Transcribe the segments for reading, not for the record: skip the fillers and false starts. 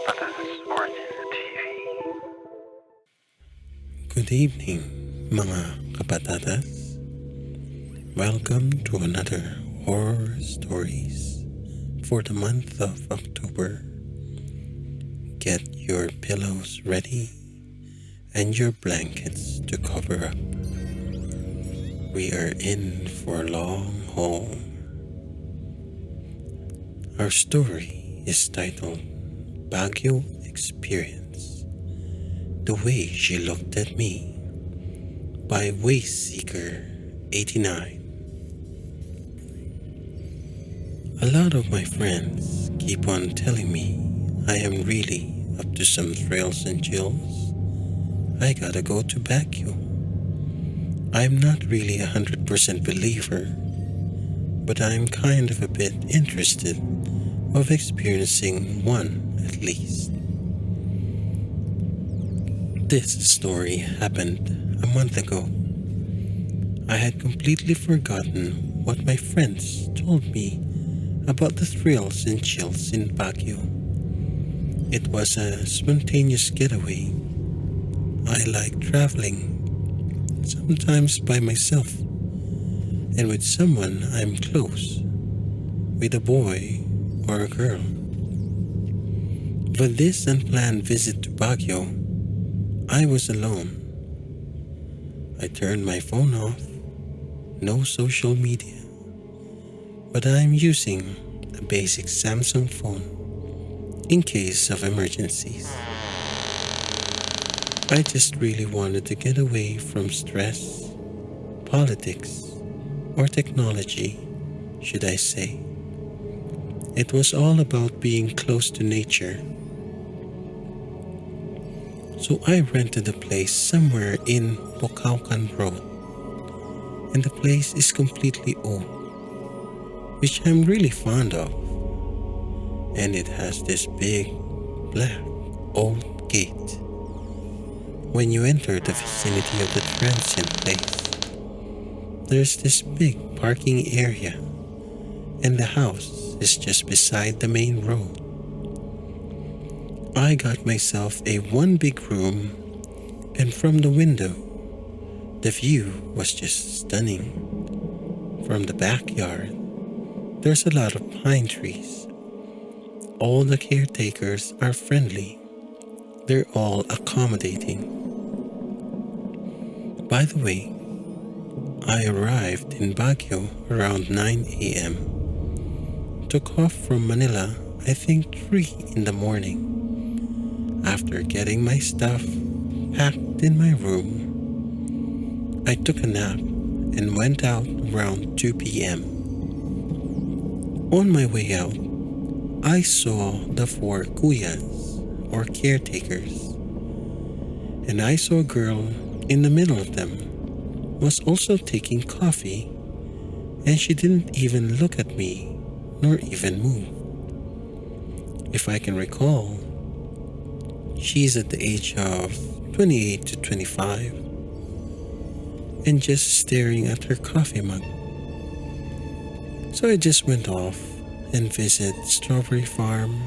Patatas Origin TV. Good evening, mga kapatatas. Welcome to another horror stories for the month of October. Get your pillows ready and your blankets to cover up. We are in for a long haul. Our story is titled Baguio Experience. The Way She Looked at Me by Wayseeker 89. A lot of my friends keep on telling me I am really up to some thrills and chills. I gotta go to Baguio. I'm not really 100% believer, but I'm kind of a bit interested of experiencing one at least. This story happened a month ago. I had completely forgotten what my friends told me about the thrills and chills in Baguio. It was a spontaneous getaway. I like traveling, sometimes by myself, and with someone I'm close, with a boy or a girl. For this unplanned visit to Baguio, I was alone. I turned my phone off, no social media, but I'm using a basic Samsung phone in case of emergencies. I just really wanted to get away from stress, politics, or technology, should I say. It was all about being close to nature. So I rented a place somewhere in Bocaucan Road, and the place is completely old, which I'm really fond of. And it has this big, black, old gate. When you enter the vicinity of the transient place, there's this big parking area, and the house is just beside the main road. I got myself a one big room, and from the window, the view was just stunning. From the backyard, there's a lot of pine trees. All the caretakers are friendly. They're all accommodating. By the way, I arrived in Baguio around 9 a.m. Took off from Manila, I think 3 in the morning. After getting my stuff packed in my room, I took a nap and went out around 2 p.m. On my way out, I saw the 4 kuyas, or caretakers, and I saw a girl in the middle of them was also taking coffee, and she didn't even look at me nor even move. If I can recall, she's at the age of 28 to 25 and just staring at her coffee mug. So I just went off and visited Strawberry Farm,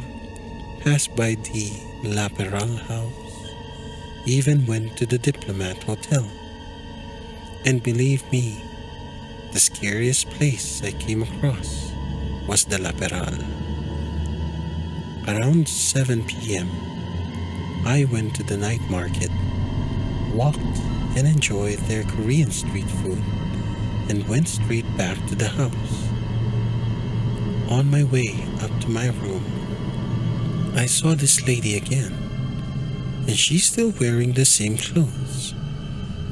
passed by the La Peral house, even went to the Diplomat Hotel. And believe me, the scariest place I came across was the La Peral. Around 7 p.m., I went to the night market, walked and enjoyed their Korean street food, and went straight back to the house. On my way up to my room, I saw this lady again, and she's still wearing the same clothes,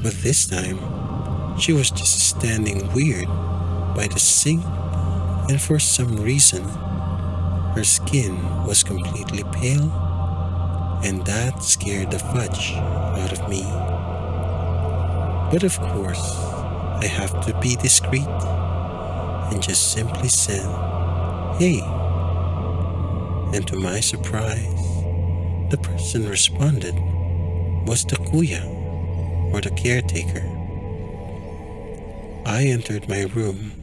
but this time, she was just standing weird by the sink, and for some reason, her skin was completely pale, and that scared the fudge out of me. But of course, I have to be discreet and just simply said, "Hey." And to my surprise, the person responded was the kuya, or the caretaker. I entered my room,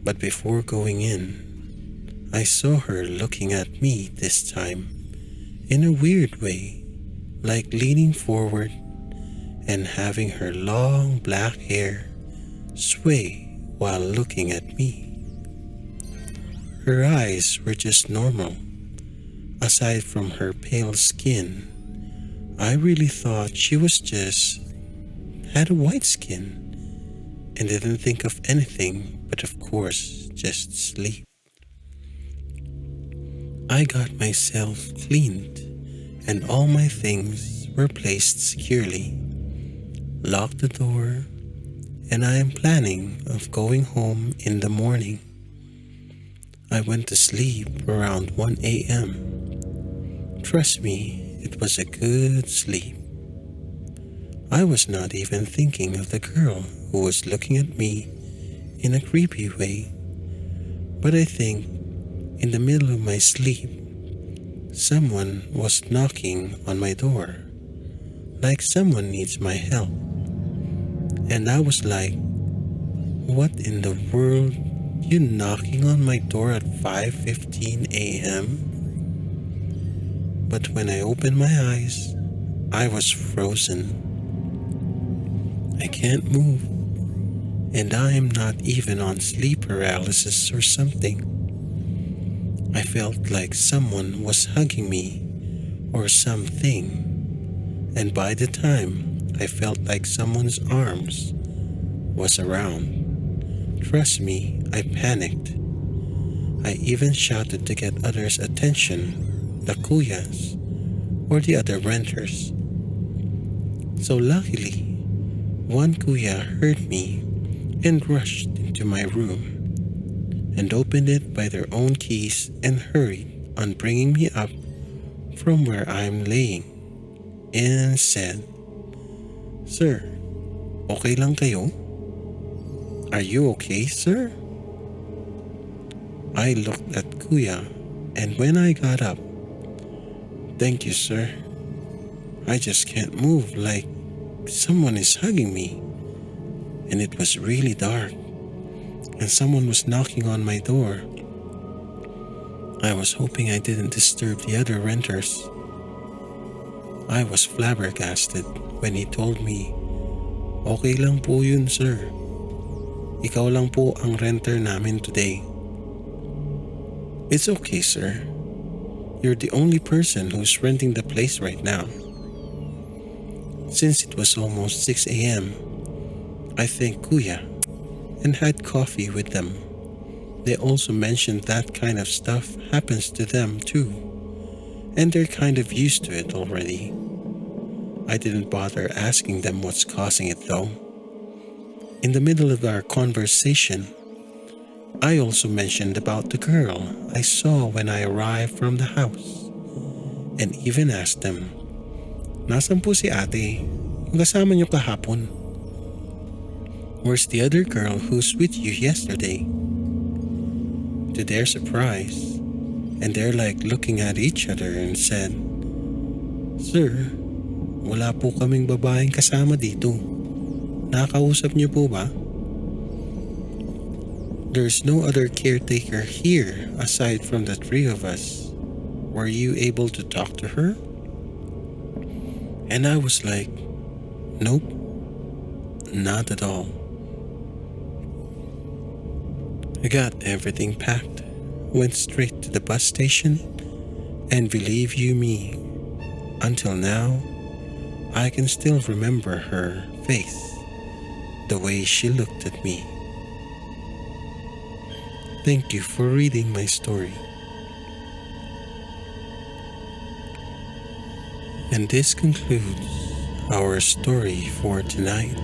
but before going in, I saw her looking at me this time in a weird way, like leaning forward and having her long black hair sway while looking at me. Her eyes were just normal. Aside from her pale skin, I really thought she had a white skin and didn't think of anything but of course just sleep. I got myself cleaned and all my things were placed securely, locked the door, and I am planning of going home in the morning. I went to sleep around 1 a.m. Trust me, it was a good sleep. I was not even thinking of the girl who was looking at me in a creepy way, but I think in the middle of my sleep, someone was knocking on my door, like someone needs my help. And I was like, what in the world? You knocking on my door at 5:15 a.m.? But when I opened my eyes, I was frozen. I can't move, and I am not even on sleep paralysis or something. I felt like someone was hugging me or something, and by the time I felt like someone's arms was around, trust me, I panicked. I even shouted to get others' attention, the kuyas or the other renters. So luckily, one kuya heard me and rushed into my room and opened it by their own keys and hurried on bringing me up from where I'm laying and said, "Sir, okay lang kayo? Are you okay, sir?" I looked at Kuya, and when I got up, "Thank you, sir. I just can't move, like someone is hugging me." And it was really dark, and someone was knocking on my door. I was hoping I didn't disturb the other renters. I was flabbergasted when he told me, "Okay lang po yun, sir. Ikaw lang po ang renter namin today." "It's okay, sir. You're the only person who's renting the place right now." Since it was almost 6 a.m., I thanked Kuya and had coffee with them. They also mentioned that kind of stuff happens to them too, and they're kind of used to it already. I didn't bother asking them what's causing it though. In the middle of our conversation, I also mentioned about the girl I saw when I arrived from the house, and even asked them, "Nasaan po si ate? Yung kasama niyo kahapon? Where's the other girl who's with you yesterday?" To their surprise, and they're like looking at each other and said, "Sir, wala po kaming babaeng kasama dito. Nakakausap niyo po ba? There's no other caretaker here aside from the three of us. Were you able to talk to her?" And I was like, "Nope, not at all." I got everything packed, went straight to the bus station, and believe you me, until now, I can still remember her face, the way she looked at me. Thank you for reading my story. And this concludes our story for tonight.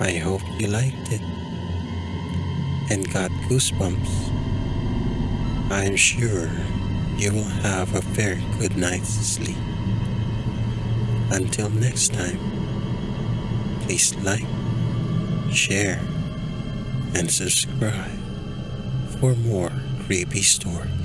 I hope you liked it and got goosebumps. I'm sure you will have a very good night's sleep. Until next time, please like, share, and subscribe for more creepy stories.